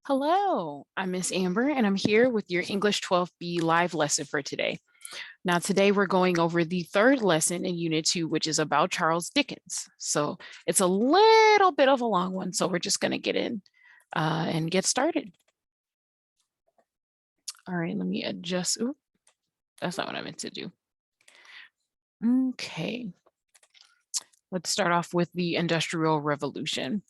Hello, I'm Miss Amber, and I'm here with your English 12B live lesson for today. Now, today we're going over the third lesson in Unit 2, which is about Charles Dickens. So it's a little bit of a long one, so we're just going to get in and get started. All right, let me adjust. Ooh, that's not what I meant to do. Okay, let's start off with the Industrial Revolution.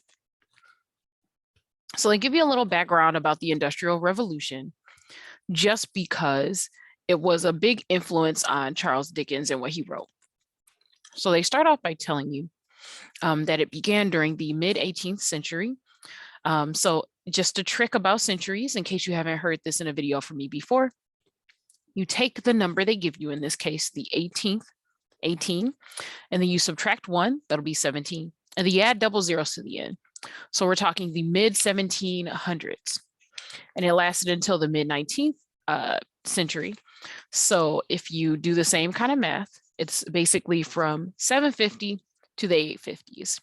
So they give you a little background about the Industrial Revolution, just because it was a big influence on Charles Dickens and what he wrote. So they start off by telling you that it began during the mid 18th century. So just a trick about centuries, in case you haven't heard this in a video from me before, you take the number they give you, in this case, the 18th, 18, and then you subtract 1, that'll be 17, and then you add double zeros to the end. So we're talking the mid 1700s, and it lasted until the mid 19th century. So if you do the same kind of math, it's basically from 750 to the 850s.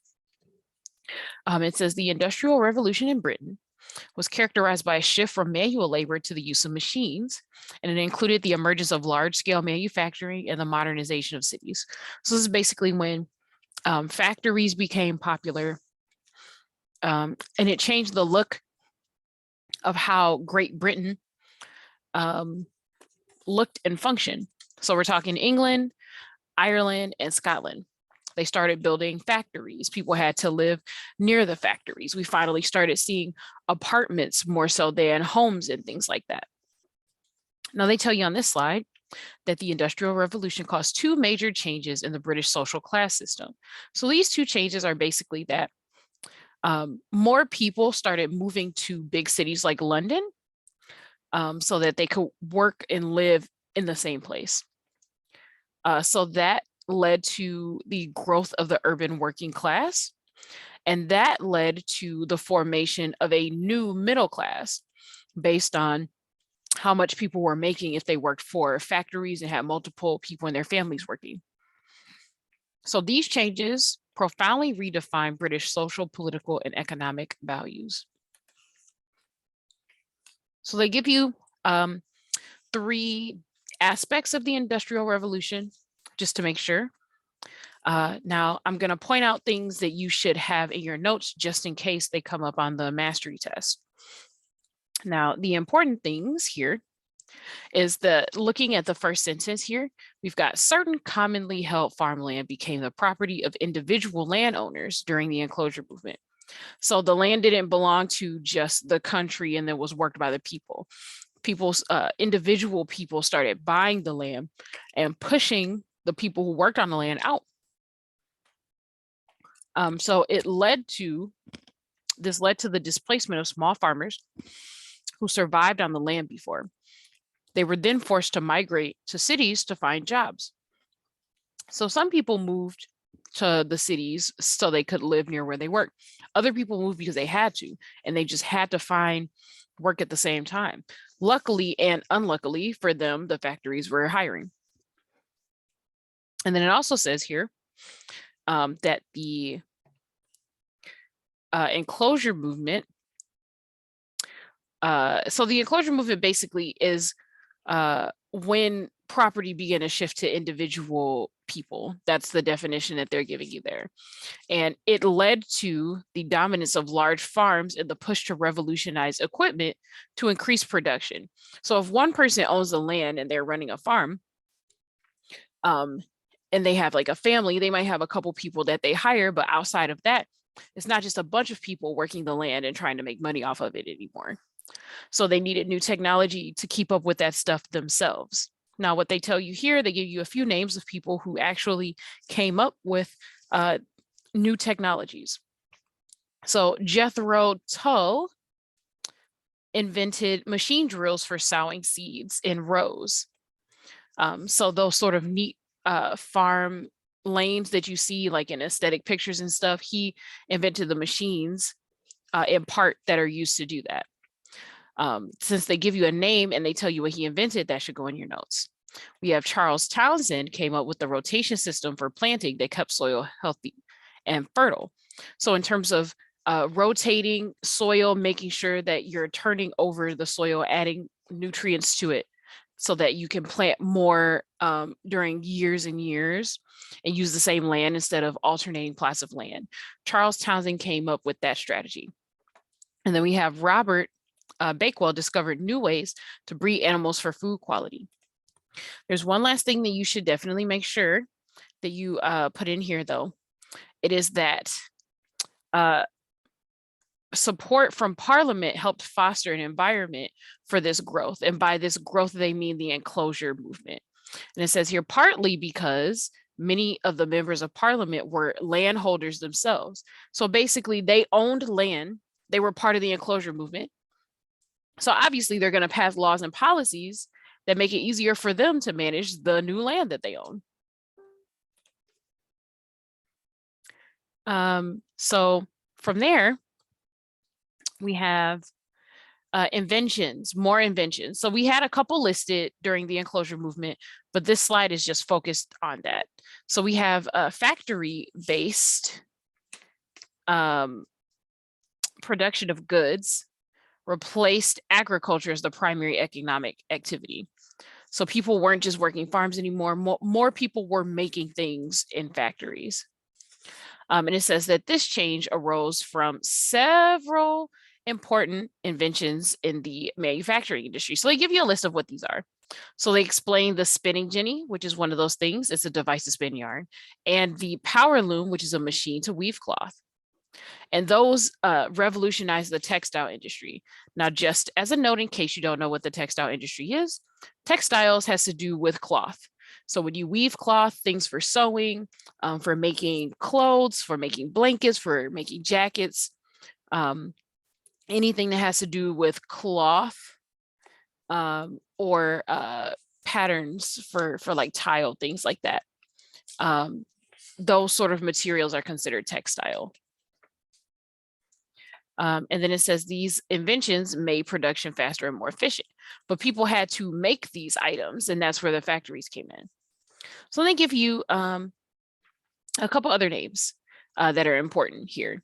It says the Industrial Revolution in Britain was characterized by a shift from manual labor to the use of machines, and it included the emergence of large-scale manufacturing and the modernization of cities. So this is basically when factories became popular, and it changed the look of how Great Britain looked and functioned. So we're talking England, Ireland, and Scotland. They started building factories. People had to live near the factories. We finally started seeing apartments more so than homes and things like that. Now they tell you on this slide that the Industrial Revolution caused two major changes in the British social class system. So these two changes are basically that more people started moving to big cities like London, so that they could work and live in the same place. So that led to the growth of the urban working class, and that led to the formation of a new middle class based on how much people were making if they worked for factories and had multiple people in their families working. So these changes profoundly redefined British social, political, and economic values. So they give you three aspects of the Industrial Revolution, just to make sure. Now, I'm going to point out things that you should have in your notes just in case they come up on the mastery test. Now, the important things here is that looking at the first sentence here, we've got certain commonly held farmland became the property of individual landowners during the enclosure movement. So the land didn't belong to just the country and then was worked by the people. Individual people started buying the land and pushing the people who worked on the land out. So this led to the displacement of small farmers who survived on the land before. They were then forced to migrate to cities to find jobs. So some people moved to the cities so they could live near where they work. Other people moved because they had to, and they just had to find work at the same time. Luckily and unluckily for them, the factories were hiring. And then it also says here that the enclosure movement, so the enclosure movement basically is when property began to shift to individual people. That's the definition that they're giving you there. And it led to the dominance of large farms and the push to revolutionize equipment to increase production. So if one person owns the land and they're running a farm, and they have like a family, they might have a couple people that they hire, but outside of that, it's not just a bunch of people working the land and trying to make money off of it anymore. So they needed new technology to keep up with that stuff themselves. Now, what they tell you here, they give you a few names of people who actually came up with new technologies. So Jethro Tull invented machine drills for sowing seeds in rows. So those sort of neat farm lanes that you see like in aesthetic pictures and stuff, he invented the machines in part that are used to do that. Since they give you a name and they tell you what he invented, that should go in your notes. We have Charles Townsend came up with the rotation system for planting that kept soil healthy and fertile. So in terms of rotating soil, making sure that you're turning over the soil, adding nutrients to it so that you can plant more during years and years and use the same land instead of alternating plots of land. Charles Townsend came up with that strategy. And then we have Robert Bakewell discovered new ways to breed animals for food quality. There's one last thing that you should definitely make sure that you put in here, though. It is that support from Parliament helped foster an environment for this growth. And by this growth, they mean the enclosure movement. And it says here, partly because many of the members of Parliament were landholders themselves. So basically, they owned land. They were part of the enclosure movement. So obviously, they're going to pass laws and policies that make it easier for them to manage the new land that they own. So from there, we have inventions, more inventions. So we had a couple listed during the enclosure movement, but this slide is just focused on that. So we have factory-based production of goods replaced agriculture as the primary economic activity. So people weren't just working farms anymore. More people were making things in factories. And it says that this change arose from several important inventions in the manufacturing industry. So they give you a list of what these are. So they explain the spinning jenny, which is one of those things. It's a device to spin yarn, and the power loom, which is a machine to weave cloth. And those revolutionized the textile industry. Now, just as a note, in case you don't know what the textile industry is, textiles has to do with cloth. So when you weave cloth, things for sewing, for making clothes, for making blankets, for making jackets, anything that has to do with cloth or patterns for like tile, things like that. Those sort of materials are considered textile. And then it says these inventions made production faster and more efficient, but people had to make these items, and that's where the factories came in. So they give you a couple other names that are important here.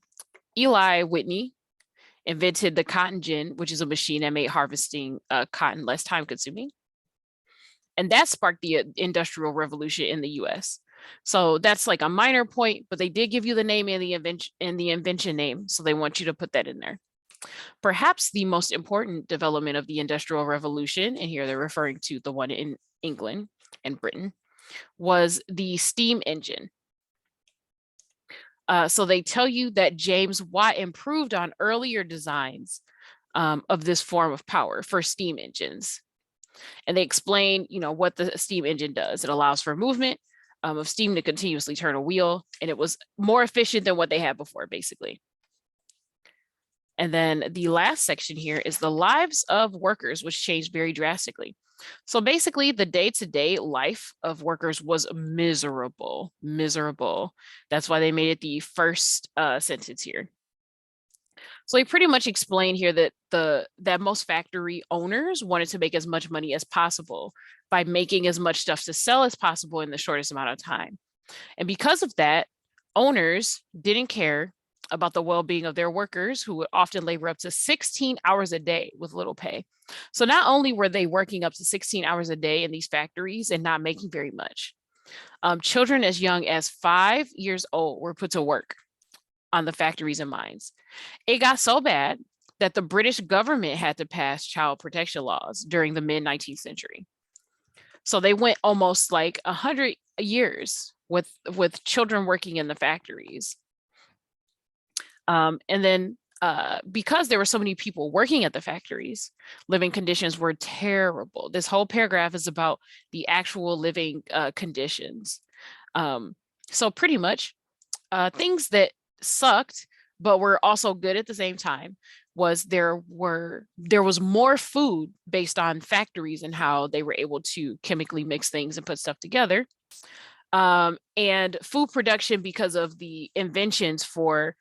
Eli Whitney invented the cotton gin, which is a machine that made harvesting cotton less time consuming. And that sparked the Industrial Revolution in the US. So that's like a minor point, but they did give you the name and the invention name. So they want you to put that in there. Perhaps the most important development of the Industrial Revolution, and here they're referring to the one in England and Britain, was the steam engine. So they tell you that James Watt improved on earlier designs of this form of power for steam engines. And they explain, what the steam engine does. It allows for movement of steam to continuously turn a wheel, and it was more efficient than what they had before, basically. And then the last section here is the lives of workers, which changed very drastically. So basically, the day-to-day life of workers was miserable. That's why they made it the first sentence here. So they pretty much explain here that that most factory owners wanted to make as much money as possible by making as much stuff to sell as possible in the shortest amount of time. And because of that, owners didn't care about the well-being of their workers, who would often labor up to 16 hours a day with little pay. So not only were they working up to 16 hours a day in these factories and not making very much, children as young as 5 years old were put to work on the factories and mines. It got so bad that the British government had to pass child protection laws during the mid-19th century. So they went almost like 100 years with children working in the factories. And then because there were so many people working at the factories, living conditions were terrible. This whole paragraph is about the actual living conditions. So pretty much things that sucked, but were also good at the same time, was there was more food based on factories and how they were able to chemically mix things and put stuff together. And food production, because of the inventions for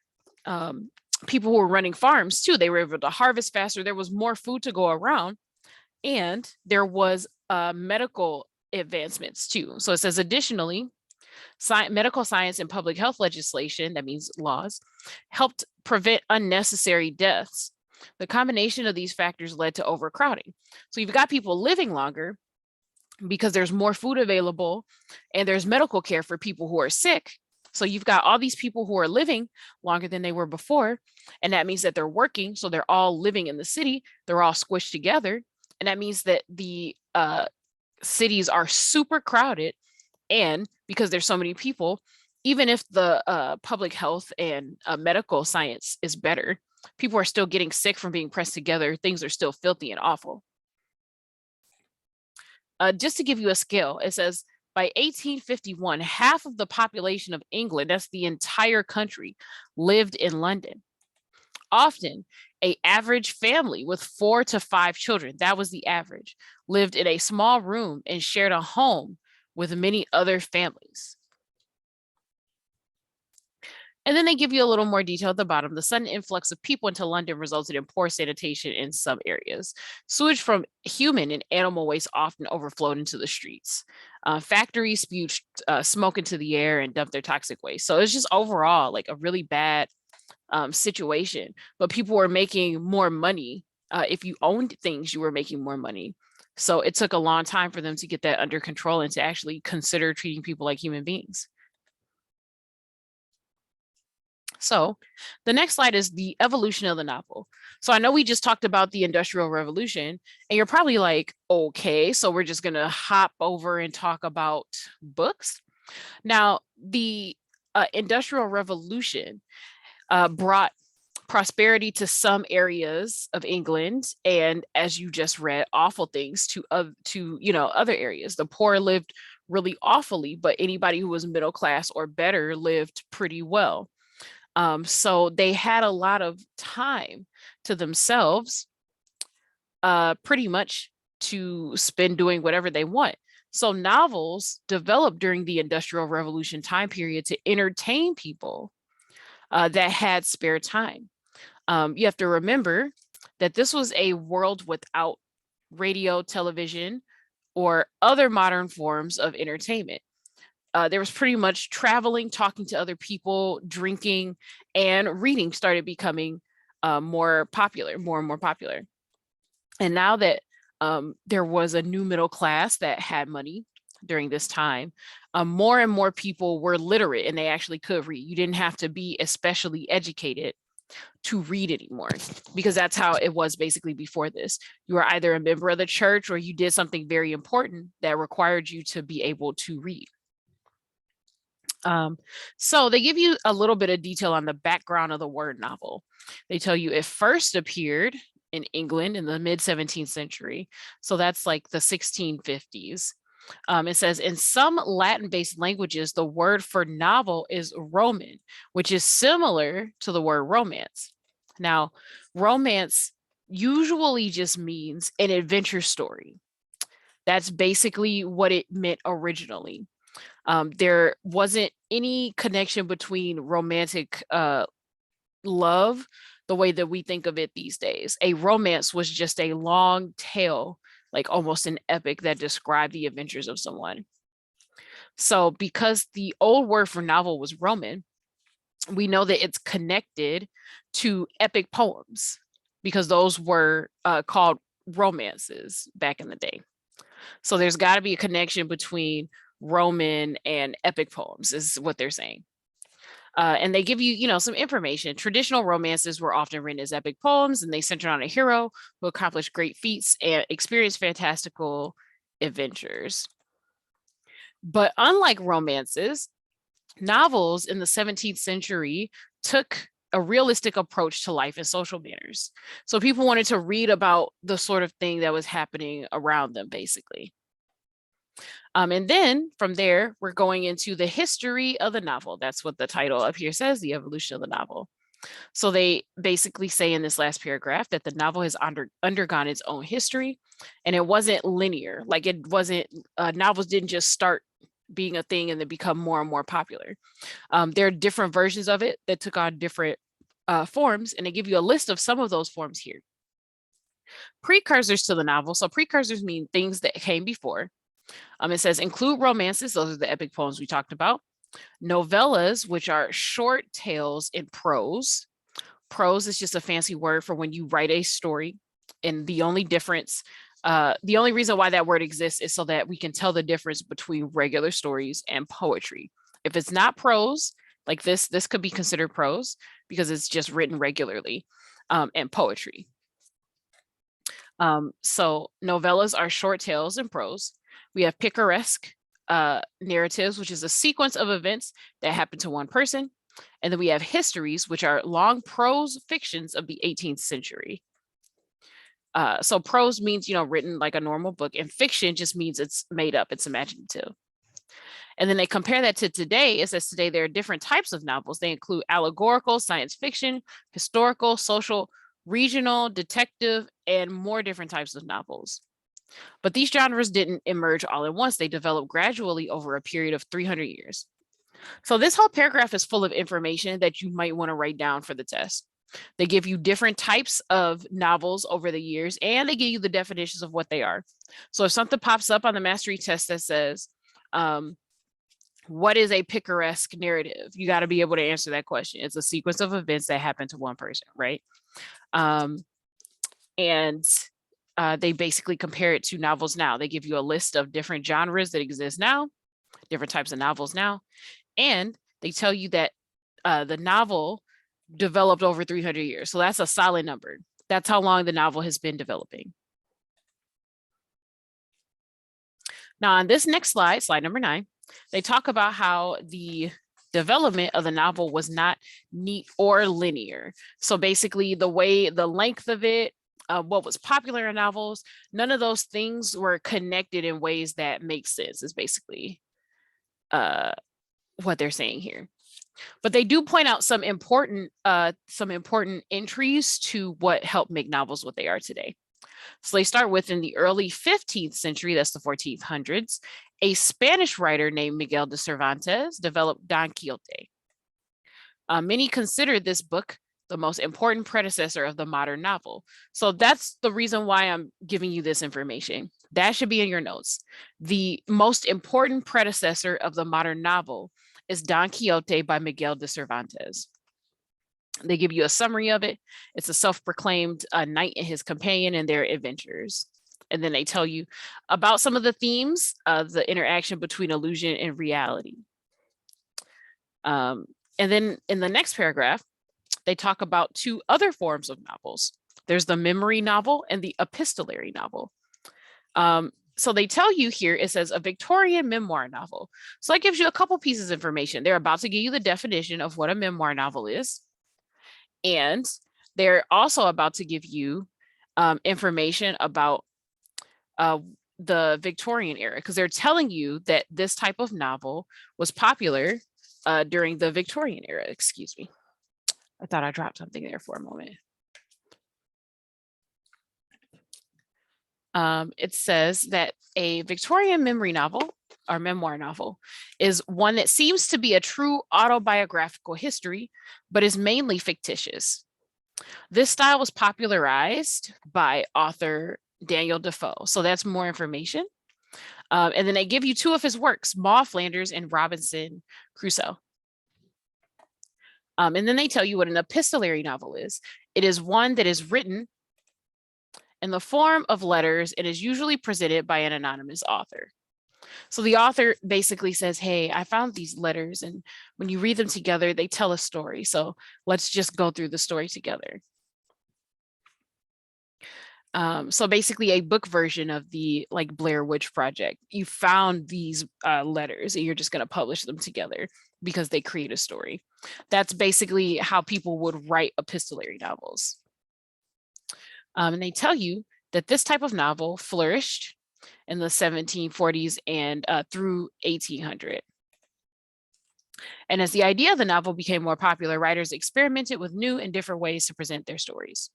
people who were running farms too, they were able to harvest faster. There was more food to go around, and there was medical advancements too. So it says, additionally, Medical science and public health legislation, that means laws, helped prevent unnecessary deaths. The combination of these factors led to overcrowding. So you've got people living longer because there's more food available and there's medical care for people who are sick. So you've got all these people who are living longer than they were before. And that means that they're working. So they're all living in the city. They're all squished together. And that means that the cities are super crowded. And because there's so many people, even if the public health and medical science is better, people are still getting sick from being pressed together. Things are still filthy and awful. Just to give you a scale, it says by 1851, half of the population of England, that's the entire country, lived in London. Often, an average family with 4 to 5 children, that was the average, lived in a small room and shared a home with many other families. And then they give you a little more detail at the bottom. The sudden influx of people into London resulted in poor sanitation in some areas. Sewage from human and animal waste often overflowed into the streets. Factories spewed smoke into the air and dumped their toxic waste. So it's just overall like a really bad situation. But people were making more money. If you owned things, you were making more money. So it took a long time for them to get that under control and to actually consider treating people like human beings. So the next slide is the evolution of the novel. So I know we just talked about the Industrial Revolution, and you're probably like, okay, so we're just going to hop over and talk about books. Now, the Industrial Revolution brought prosperity to some areas of England, and as you just read, awful things to other areas. The poor lived really awfully, but anybody who was middle class or better lived pretty well. So they had a lot of time to themselves, pretty much to spend doing whatever they want. So novels developed during the Industrial Revolution time period to entertain people that had spare time. You have to remember that this was a world without radio, television, or other modern forms of entertainment. There was pretty much traveling, talking to other people, drinking, and reading started becoming more and more popular. And now that there was a new middle class that had money during this time, more and more people were literate and they actually could read. You didn't have to be especially educated to read anymore, because that's how it was basically before this. You were either a member of the church or you did something very important that required you to be able to read. So they give you a little bit of detail on the background of the word novel. They tell you it first appeared in England in the mid 17th century. So that's like the 1650s. It says in some Latin-based languages, the word for novel is Roman, which is similar to the word romance. Now, romance usually just means an adventure story. That's basically what it meant originally. There wasn't any connection between romantic love the way that we think of it these days. A romance was just a long tale, like almost an epic that described the adventures of someone. So because the old word for novel was Roman, we know that it's connected to epic poems because those were called romances back in the day. So there's got to be a connection between Roman and epic poems is what they're saying. And they give you, some information. Traditional romances were often written as epic poems, and they centered on a hero who accomplished great feats and experienced fantastical adventures. But unlike romances, novels in the 17th century took a realistic approach to life and social manners. So people wanted to read about the sort of thing that was happening around them, basically. And then from there, we're going into the history of the novel. That's what the title up here says, the evolution of the novel. So they basically say in this last paragraph that the novel has undergone its own history, and it wasn't linear. Like it wasn't, novels didn't just start being a thing and then become more and more popular. There are different versions of it that took on different forms, and they give you a list of some of those forms here. Precursors to the novel. So precursors mean things that came before. It says include romances. Those are the epic poems we talked about. Novellas, which are short tales in prose. Prose is just a fancy word for when you write a story. And the only difference, the only reason why that word exists is so that we can tell the difference between regular stories and poetry. If it's not prose, like this could be considered prose because it's just written regularly, and poetry. So novellas are short tales in prose. We have picaresque narratives, which is a sequence of events that happen to one person. And then we have histories, which are long prose fictions of the 18th century. So prose means, written like a normal book, and fiction just means it's made up, it's imaginative. And then they compare that to today. It says today there are different types of novels. They include allegorical, science fiction, historical, social, regional, detective, and more different types of novels. But these genres didn't emerge all at once. They developed gradually over a period of 300 years. So this whole paragraph is full of information that you might want to write down for the test. They give you different types of novels over the years, and they give you the definitions of what they are. So if something pops up on the mastery test that says, what is a picaresque narrative? You got to be able to answer that question. It's a sequence of events that happen to one person, right? And they basically compare it to novels now. They give you a list of different genres that exist now, different types of novels now, and they tell you that the novel developed over 300 years. So that's a solid number. That's how long the novel has been developing. Now, on this next slide, slide number 9, they talk about how the development of the novel was not neat or linear. So basically the length of it, what was popular in novels, none of those things were connected in ways that make sense, is basically what they're saying here. But they do point out some important entries to what helped make novels what they are today. So they start with in the early 15th century, that's the 1400s, a Spanish writer named Miguel de Cervantes developed Don Quixote. Many consider this book the most important predecessor of the modern novel. So that's the reason why I'm giving you this information. That should be in your notes. The most important predecessor of the modern novel is Don Quixote by Miguel de Cervantes. They give you a summary of it. It's a self-proclaimed knight and his companion and their adventures. And then they tell you about some of the themes of the interaction between illusion and reality. And then in the next paragraph, they talk about 2 other forms of novels. There's the memory novel and the epistolary novel. So they tell you here, it says a Victorian memoir novel. So that gives you a couple pieces of information. They're about to give you the definition of what a memoir novel is. And they're also about to give you information about the Victorian era, because they're telling you that this type of novel was popular during the Victorian era. Excuse me. I thought I dropped something there for a moment. It says that a Victorian memory novel or memoir novel is one that seems to be a true autobiographical history, but is mainly fictitious. This style was popularized by author Daniel Defoe. So that's more information. And then they give you 2 of his works, Maud Flanders and Robinson Crusoe. And then they tell you what an epistolary novel is. It is one that is written in the form of letters and is usually presented by an anonymous author. So the author basically says, hey, I found these letters, and when you read them together, they tell a story. So let's just go through the story together. So basically a book version of the Blair Witch Project. You found these letters and you're just going to publish them together because they create a story. That's basically how people would write epistolary novels. And they tell you that this type of novel flourished in the 1740s and through 1800. And as the idea of the novel became more popular, writers experimented with new and different ways to present their stories.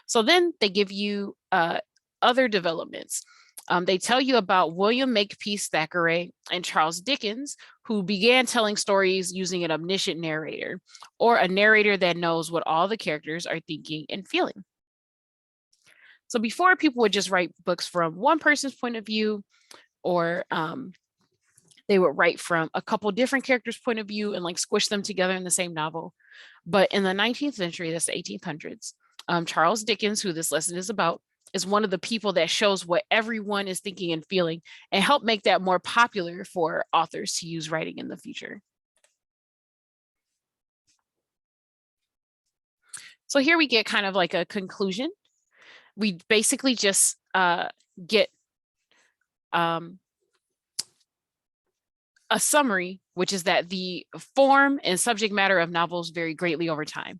So then they give you other developments. They tell you about William Makepeace Thackeray and Charles Dickens, who began telling stories using an omniscient narrator, or a narrator that knows what all the characters are thinking and feeling. So before, people would just write books from one person's point of view, or They would write from a couple different characters' point of view and like squish them together in the same novel. But in the 19th century, that's the 1800s, Charles Dickens, who this lesson is about, is one of the people that shows what everyone is thinking and feeling and help make that more popular for authors to use writing in the future. So here we get kind of like a conclusion. We basically just get a summary, which is that the form and subject matter of novels vary greatly over time.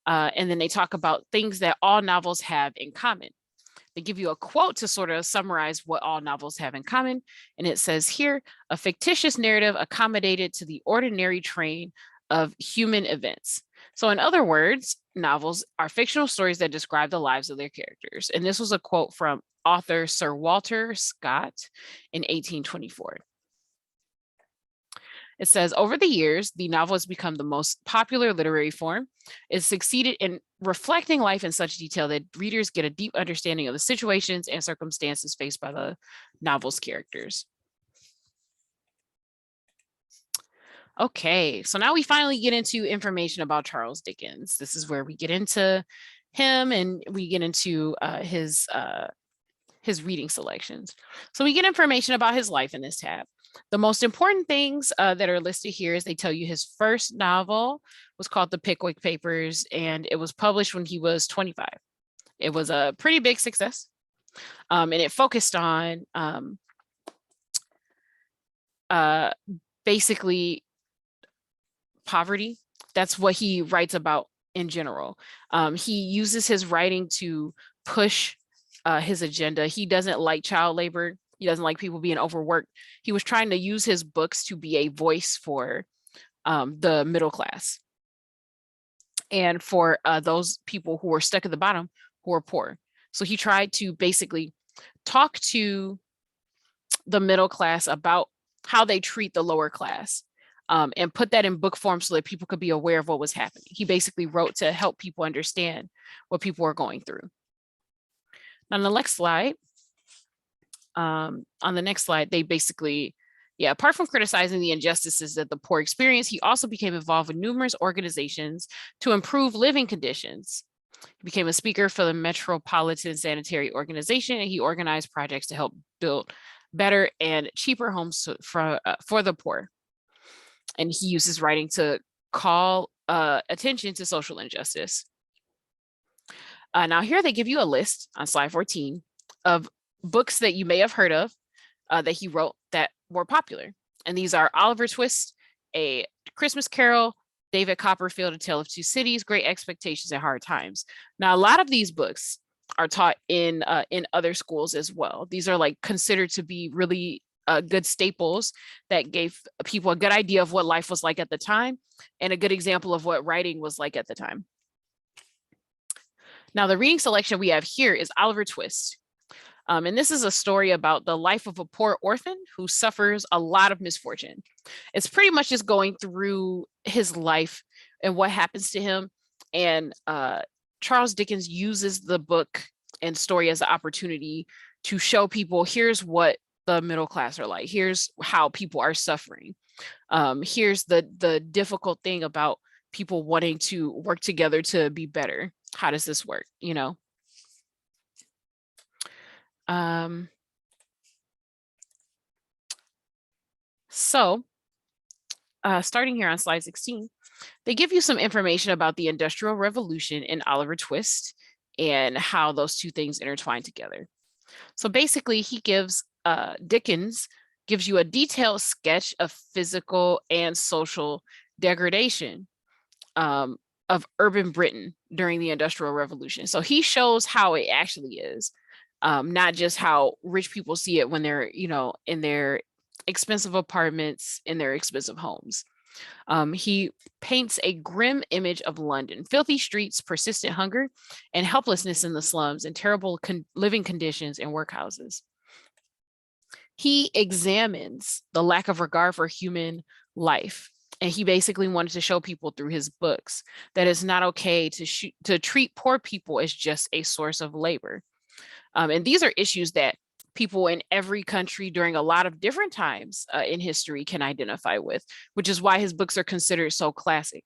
And then they talk about things that all novels have in common. They give you a quote to sort of summarize what all novels have in common. And it says here, a fictitious narrative accommodated to the ordinary train of human events. So in other words, novels are fictional stories that describe the lives of their characters. And this was a quote from author Sir Walter Scott in 1824. It says, over the years, the novel has become the most popular literary form. It succeeded in reflecting life in such detail that readers get a deep understanding of the situations and circumstances faced by the novel's characters. Okay, so now we finally get into information about Charles Dickens. This is where we get into him and we get into his reading selections. So we get information about his life in this tab. The most important things that are listed here is they tell you his first novel was called The Pickwick Papers, and it was published when he was 25. It was a pretty big success, and it focused on basically poverty. That's what he writes about in general. He uses his writing to push his agenda. He doesn't like child labor. He doesn't like people being overworked. He was trying to use his books to be a voice for the middle class and for those people who were stuck at the bottom, who were poor. So he tried to basically talk to the middle class about how they treat the lower class and put that in book form so that people could be aware of what was happening. He basically wrote to help people understand what people were going through. On the next slide, they basically, apart from criticizing the injustices that the poor experience, he also became involved with numerous organizations to improve living conditions. He became a speaker for the Metropolitan Sanitary Organization, and he organized projects to help build better and cheaper homes for the poor. And he uses writing to call attention to social injustice. Now here they give you a list on slide 14 of books that you may have heard of that he wrote that were popular. And these are Oliver Twist, A Christmas Carol, David Copperfield, A Tale of Two Cities, Great Expectations, and Hard Times. Now, a lot of these books are taught in other schools as well. These are like considered to be really good staples that gave people a good idea of what life was like at the time and a good example of what writing was like at the time. Now, the reading selection we have here is Oliver Twist. And this is a story about the life of a poor orphan who suffers a lot of misfortune. It's pretty much just going through his life and what happens to him. And Charles Dickens uses the book and story as an opportunity to show people, here's what the middle class are like. Here's how people are suffering. Here's the difficult thing about people wanting to work together to be better. How does this work? You know? Starting here on slide 16, they give you some information about the Industrial Revolution in Oliver Twist and how those two things intertwine together. So basically, Dickens gives you a detailed sketch of physical and social degradation of urban Britain during the Industrial Revolution. So he shows how it actually is, not just how rich people see it when they're, in their expensive apartments, in their expensive homes. He paints a grim image of London, filthy streets, persistent hunger, and helplessness in the slums, and terrible living conditions in workhouses. He examines the lack of regard for human life. And he basically wanted to show people through his books that it's not okay to treat poor people as just a source of labor. And these are issues that people in every country during a lot of different times in history can identify with, which is why his books are considered so classic.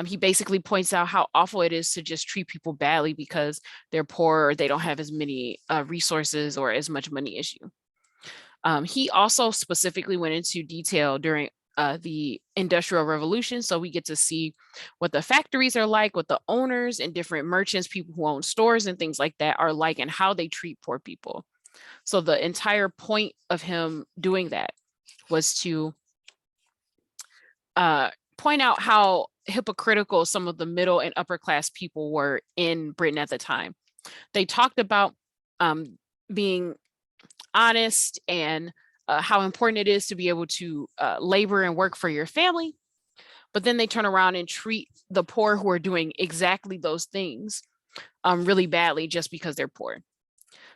He basically points out how awful it is to just treat people badly because they're poor or they don't have as many resources or as much money as you. He also specifically went into detail during the Industrial Revolution. So we get to see what the factories are like, what the owners and different merchants, people who own stores and things like that are like, and how they treat poor people. So the entire point of him doing that was to point out how hypocritical some of the middle and upper class people were in Britain at the time. They talked about being honest and how important it is to be able to labor and work for your family. But then they turn around and treat the poor who are doing exactly those things really badly just because they're poor.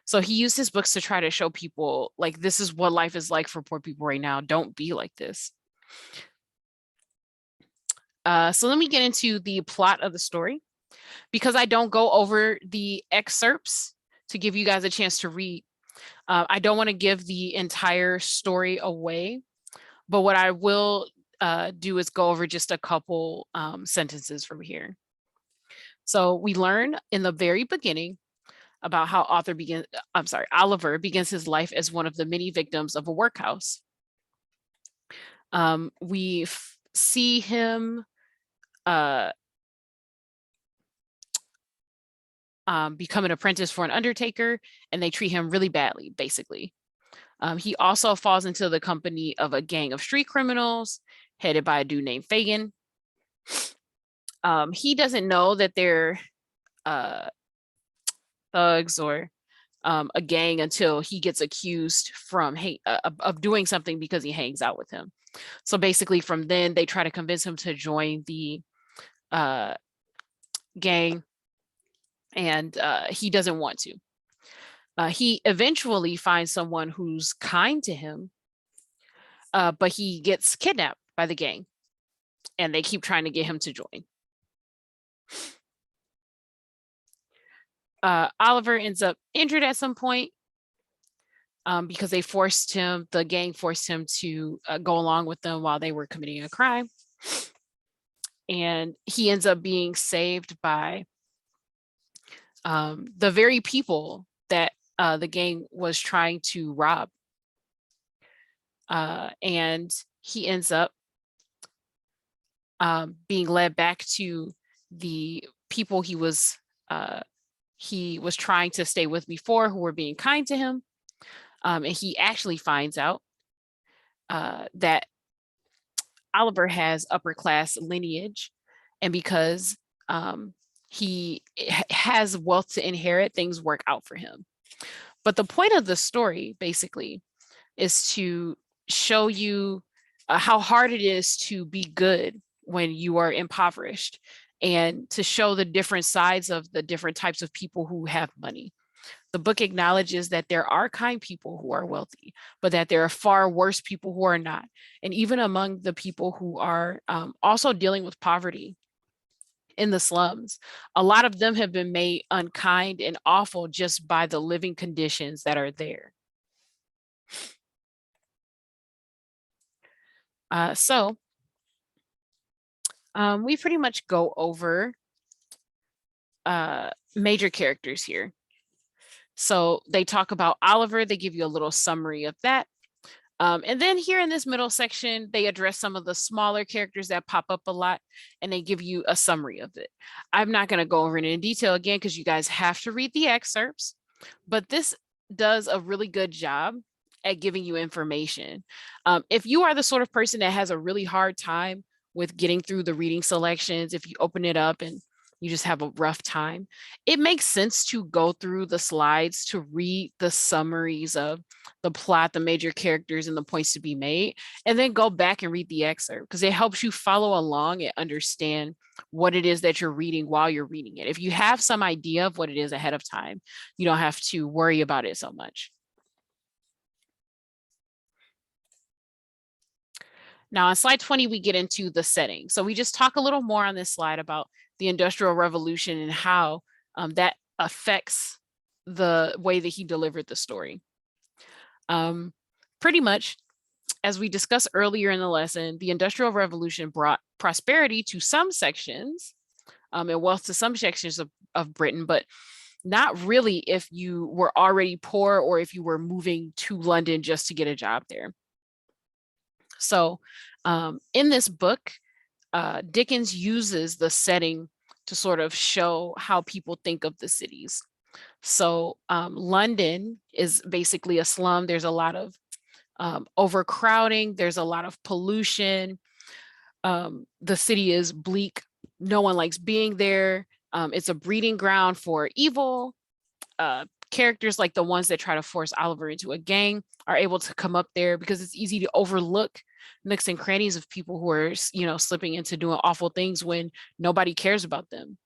So he used his books to try to show people, like, this is what life is like for poor people right now. Don't be like this. So let me get into the plot of the story. Because I don't go over the excerpts to give you guys a chance to read, I don't want to give the entire story away, but what I will do is go over just a couple sentences from here. So we learn in the very beginning about how Oliver begins his life as one of the many victims of a workhouse. We see him become an apprentice for an undertaker, and they treat him really badly, basically. He also falls into the company of a gang of street criminals headed by a dude named Fagin. He doesn't know that they're thugs or a gang until he gets accused of doing something because he hangs out with him. So basically from then they try to convince him to join the gang, and he doesn't want to. He eventually finds someone who's kind to him, but he gets kidnapped by the gang, and they keep trying to get him to join. Oliver ends up injured at some point because the gang forced him to go along with them while they were committing a crime. And he ends up being saved by the very people that the gang was trying to rob. And he ends up being led back to the people he was trying to stay with before, who were being kind to him. And he actually finds out that Oliver has upper class lineage, and because he has wealth to inherit, things work out for him. But the point of the story basically is to show you how hard it is to be good when you are impoverished, and to show the different sides of the different types of people who have money. The book acknowledges that there are kind people who are wealthy, but that there are far worse people who are not. And even among the people who are also dealing with poverty in the slums, a lot of them have been made unkind and awful just by the living conditions that are there. So we pretty much go over major characters here. So they talk about Oliver, they give you a little summary of that. And then here in this middle section, they address some of the smaller characters that pop up a lot, and they give you a summary of it. I'm not going to go over it in detail again, because you guys have to read the excerpts, but this does a really good job at giving you information. If you are the sort of person that has a really hard time with getting through the reading selections, if you open it up and you just have a rough time, it makes sense to go through the slides to read the summaries of the plot, the major characters, and the points to be made, and then go back and read the excerpt, because it helps you follow along and understand what it is that you're reading while you're reading it. If you have some idea of what it is ahead of time, you don't have to worry about it so much. Now on slide 20, we get into the setting. So we just talk a little more on this slide about the Industrial Revolution and how that affects the way that he delivered the story. Pretty much, as we discussed earlier in the lesson, the Industrial Revolution brought prosperity to some sections and wealth to some sections of Britain, but not really if you were already poor or if you were moving to London just to get a job there. So in this book, Dickens uses the setting to sort of show how people think of the cities. So London is basically a slum. There's a lot of overcrowding. There's a lot of pollution. The city is bleak. No one likes being there. It's a breeding ground for evil. Characters like the ones that try to force Oliver into a gang are able to come up there because it's easy to overlook nooks and crannies of people who are, slipping into doing awful things when nobody cares about them.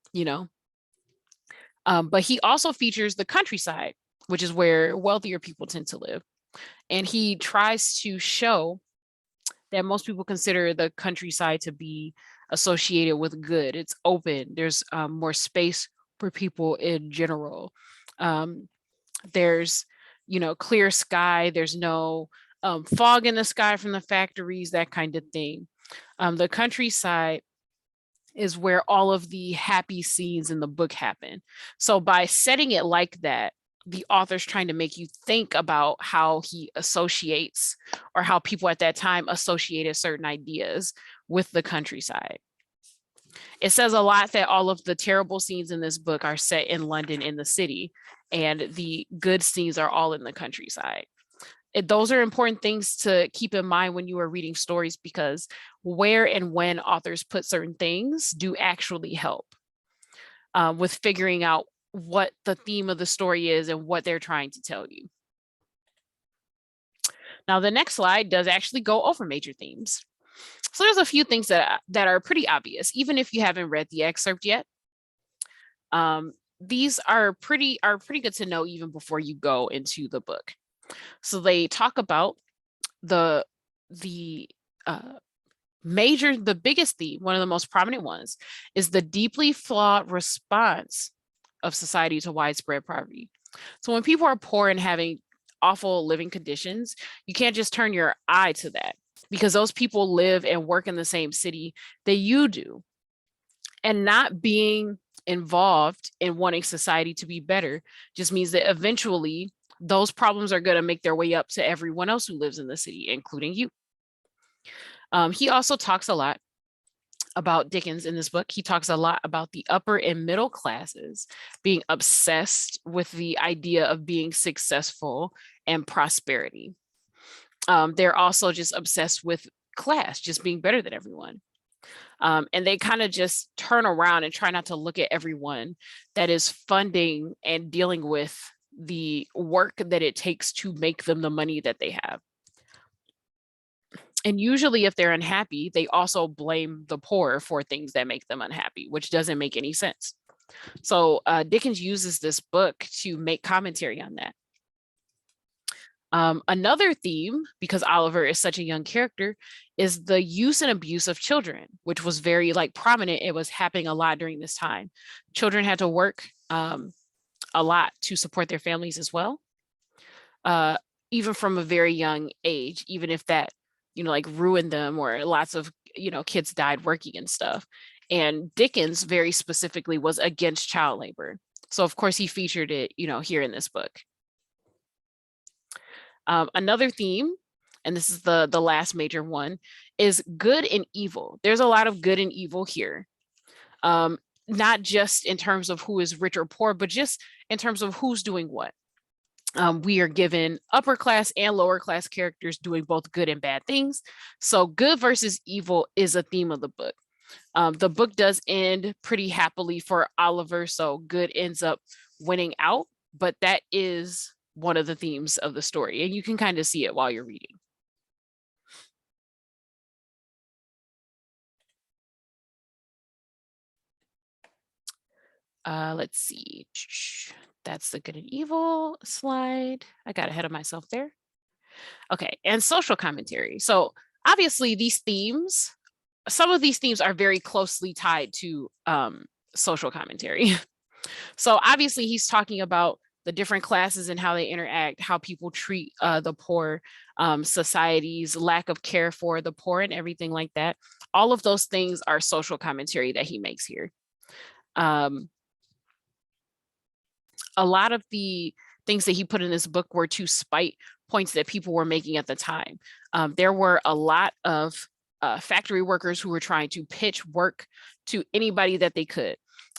But he also features the countryside, which is where wealthier people tend to live. And he tries to show that most people consider the countryside to be associated with good. It's open. There's more space for people in general. There's, clear sky. There's no fog in the sky from the factories, that kind of thing. The countryside is where all of the happy scenes in the book happen. So by setting it like that, the author's trying to make you think about how he associates or how people at that time associated certain ideas with the countryside. It says a lot that all of the terrible scenes in this book are set in London in the city, and the good scenes are all in the countryside. Those are important things to keep in mind when you are reading stories, because where and when authors put certain things do actually help with figuring out what the theme of the story is and what they're trying to tell you. Now, the next slide does actually go over major themes. So there's a few things that are pretty obvious, even if you haven't read the excerpt yet. These are pretty good to know even before you go into the book. So they talk about the biggest theme, one of the most prominent ones, is the deeply flawed response of society to widespread poverty. So when people are poor and having awful living conditions, you can't just turn your eye to that, because those people live and work in the same city that you do. And not being involved in wanting society to be better just means that eventually those problems are going to make their way up to everyone else who lives in the city, including you. He also talks a lot about Dickens in this book. He talks a lot about the upper and middle classes being obsessed with the idea of being successful and prosperity. They're also just obsessed with class, just being better than everyone. And they kind of just turn around and try not to look at everyone that is funding and dealing with the work that it takes to make them the money that they have. And usually if they're unhappy, they also blame the poor for things that make them unhappy, which doesn't make any sense. So Dickens uses this book to make commentary on that. Another theme, because Oliver is such a young character, is the use and abuse of children, which was very prominent. It was happening a lot during this time. Children had to work a lot to support their families as well, even from a very young age, even if that, ruined them, or lots of, kids died working and stuff. And Dickens very specifically was against child labor. So of course he featured it, here in this book. Another theme, and this is the last major one, is good and evil. There's a lot of good and evil here. Not just in terms of who is rich or poor, but just in terms of who's doing what. We are given upper class and lower class characters doing both good and bad things. So good versus evil is a theme of the book. The book does end pretty happily for Oliver, so good ends up winning out, but that is one of the themes of the story, and you can kind of see it while you're reading. Let's see. That's the good and evil slide. I got ahead of myself there. Okay, and social commentary. So obviously these themes, some of these themes are very closely tied to social commentary. So obviously he's talking about the different classes and how they interact, how people treat the poor, society's lack of care for the poor and everything like that. All of those things are social commentary that he makes here. A lot of the things that he put in this book were to spite points that people were making at the time. There were a lot of factory workers who were trying to pitch work to anybody that they could.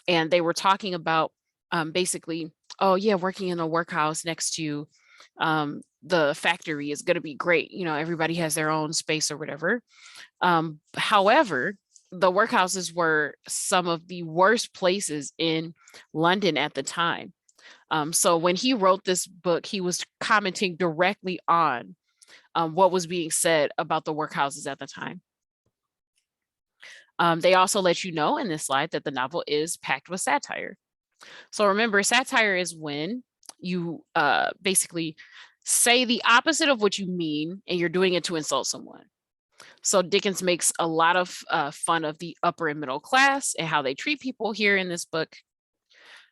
And they were talking about basically, oh yeah, working in a workhouse next to the factory is going to be great. You know, everybody has their own space or whatever. However, the workhouses were some of the worst places in London at the time. So when he wrote this book, he was commenting directly on what was being said about the workhouses at the time. They also let you know in this slide that the novel is packed with satire. So remember, satire is when you basically say the opposite of what you mean, and you're doing it to insult someone. So Dickens makes a lot of fun of the upper and middle class and how they treat people here in this book.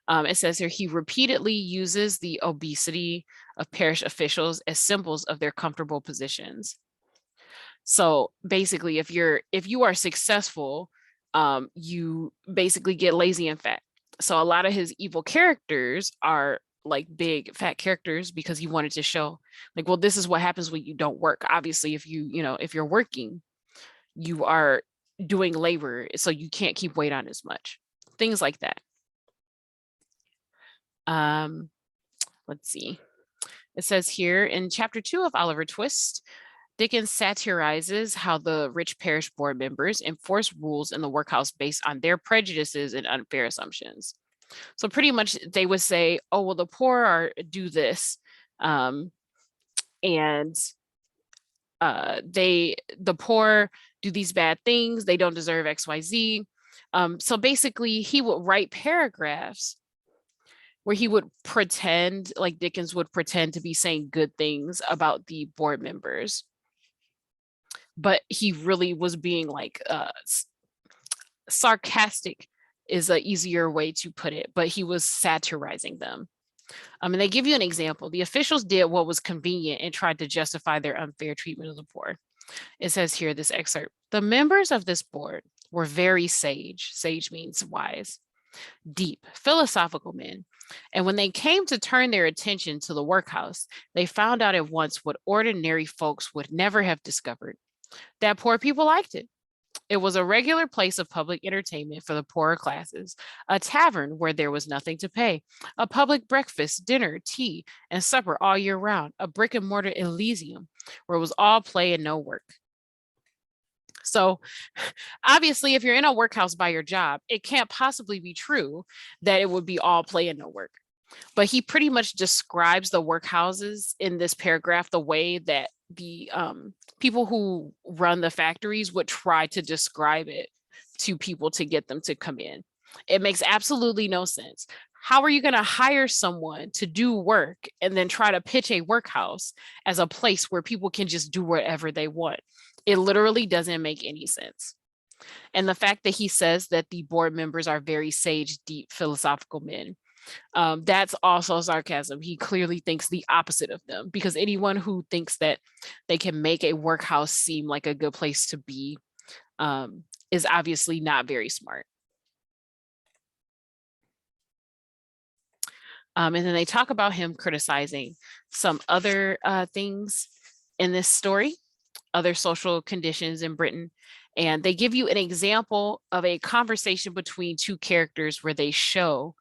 It says here, he repeatedly uses the obesity of parish officials as symbols of their comfortable positions. So basically, if you are successful, you basically get lazy and fat. So a lot of his evil characters are like big fat characters because he wanted to show like, well, this is what happens when you don't work. Obviously, if if you're working, you are doing labor, so you can't keep weight on as much. Things like that. Let's see. It says here in chapter 2 of Oliver Twist, Dickens satirizes how the rich parish board members enforce rules in the workhouse based on their prejudices and unfair assumptions. So pretty much they would say, oh, well, the poor do this. And the poor do these bad things. They don't deserve XYZ. So basically he would write paragraphs where he would pretend, like Dickens would pretend to be saying good things about the board members. But he really was being like sarcastic is an easier way to put it, but he was satirizing them. And they give you an example. The officials did what was convenient and tried to justify their unfair treatment of the poor. It says here, this excerpt, the members of this board were very sage. Sage means wise, deep, philosophical men. And when they came to turn their attention to the workhouse, they found out at once what ordinary folks would never have discovered, that poor people liked it. It was a regular place of public entertainment for the poorer classes, a tavern where there was nothing to pay, a public breakfast, dinner, tea, and supper all year round, a brick and mortar Elysium where it was all play and no work. So obviously, if you're in a workhouse by your job, it can't possibly be true that it would be all play and no work. But he pretty much describes the workhouses in this paragraph the way that the people who run the factories would try to describe it to people to get them to come in. It makes absolutely no sense. How are you going to hire someone to do work and then try to pitch a workhouse as a place where people can just do whatever they want? It literally doesn't make any sense. And the fact that he says that the board members are very sage, deep, philosophical men, that's also sarcasm. He clearly thinks the opposite of them, because anyone who thinks that they can make a workhouse seem like a good place to be is obviously not very smart. And then they talk about him criticizing some other things in this story, other social conditions in Britain. And they give you an example of a conversation between two characters where they show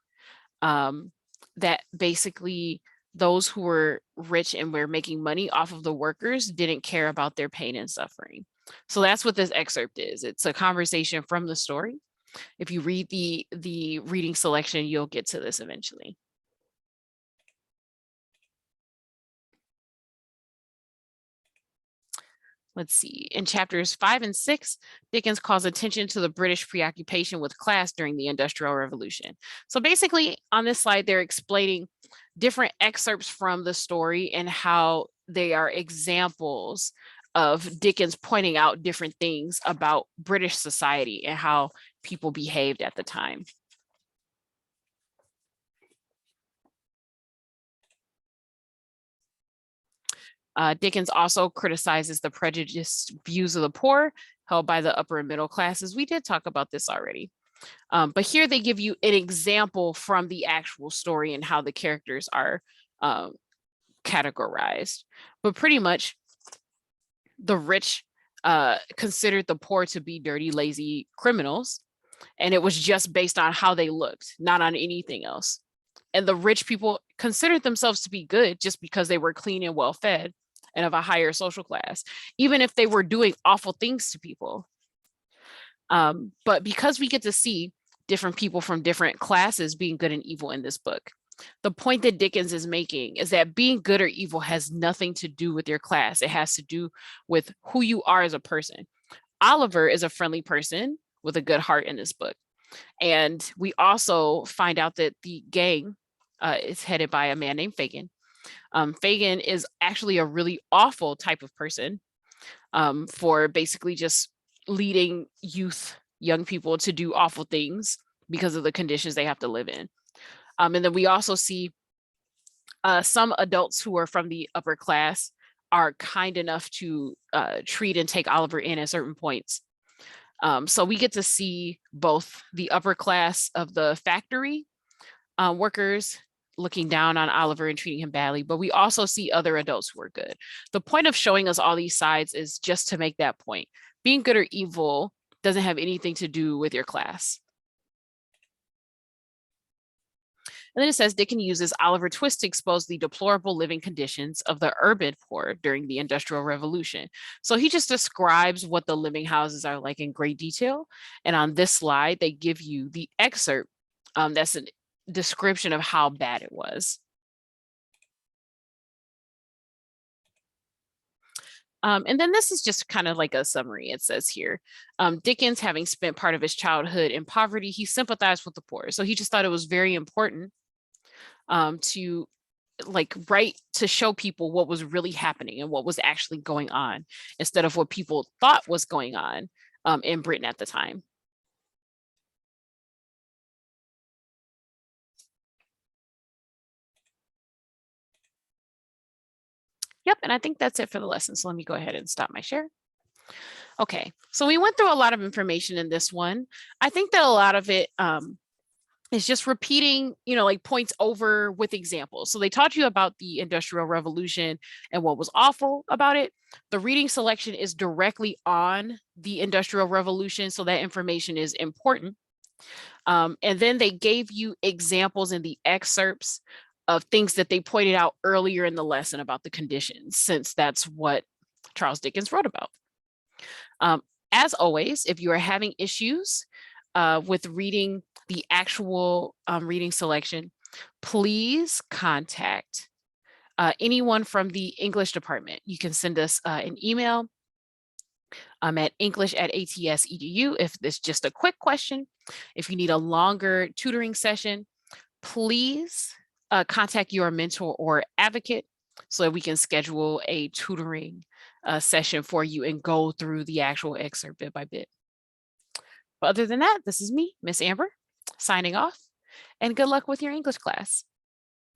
that basically those who were rich and were making money off of the workers didn't care about their pain and suffering. So that's what this excerpt is. It's a conversation from the story. If you read the reading selection, you'll get to this eventually. Let's see, in chapters 5 and 6, Dickens calls attention to the British preoccupation with class during the Industrial Revolution. So basically on this slide, they're explaining different excerpts from the story and how they are examples of Dickens pointing out different things about British society and how people behaved at the time. Dickens also criticizes the prejudiced views of the poor held by the upper and middle classes. We did talk about this already. But here they give you an example from the actual story and how the characters are categorized. But pretty much the rich considered the poor to be dirty, lazy criminals. And it was just based on how they looked, not on anything else. And the rich people considered themselves to be good just because they were clean and well fed and of a higher social class, even if they were doing awful things to people. But because we get to see different people from different classes being good and evil in this book, the point that Dickens is making is that being good or evil has nothing to do with your class. It has to do with who you are as a person. Oliver is a friendly person with a good heart in this book. And we also find out that the gang is headed by a man named Fagin. Fagin is actually a really awful type of person for basically just leading young people to do awful things because of the conditions they have to live in. And then we also see some adults who are from the upper class are kind enough to treat and take Oliver in at certain points. So we get to see both the upper class of the factory workers looking down on Oliver and treating him badly, but we also see other adults who are good. The point of showing us all these sides is just to make that point. Being good or evil doesn't have anything to do with your class. And then it says Dickens uses Oliver Twist to expose the deplorable living conditions of the urban poor during the Industrial Revolution. So he just describes what the living houses are like in great detail. And on this slide, they give you the excerpt that's a description of how bad it was. And then this is just kind of like a summary. It says here, Dickens, having spent part of his childhood in poverty, he sympathized with the poor. So he just thought it was very important to write to show people what was really happening and what was actually going on instead of what people thought was going on in Britain at the time. Yep, and I think that's it for the lesson. So let me go ahead and stop my share. Okay, so we went through a lot of information in this one. I think that a lot of it is just repeating, like points over with examples. So they taught you about the Industrial Revolution and what was awful about it. The reading selection is directly on the Industrial Revolution, so that information is important. And then they gave you examples in the excerpts of things that they pointed out earlier in the lesson about the conditions, since that's what Charles Dickens wrote about. As always, if you are having issues with reading the actual reading selection, please contact anyone from the English department. You can send us an email at english@ats.edu if it's just a quick question. If you need a longer tutoring session, please contact your mentor or advocate so that we can schedule a tutoring session for you and go through the actual excerpt bit by bit. But other than that, this is me, Miss Amber, signing off, and good luck with your English class.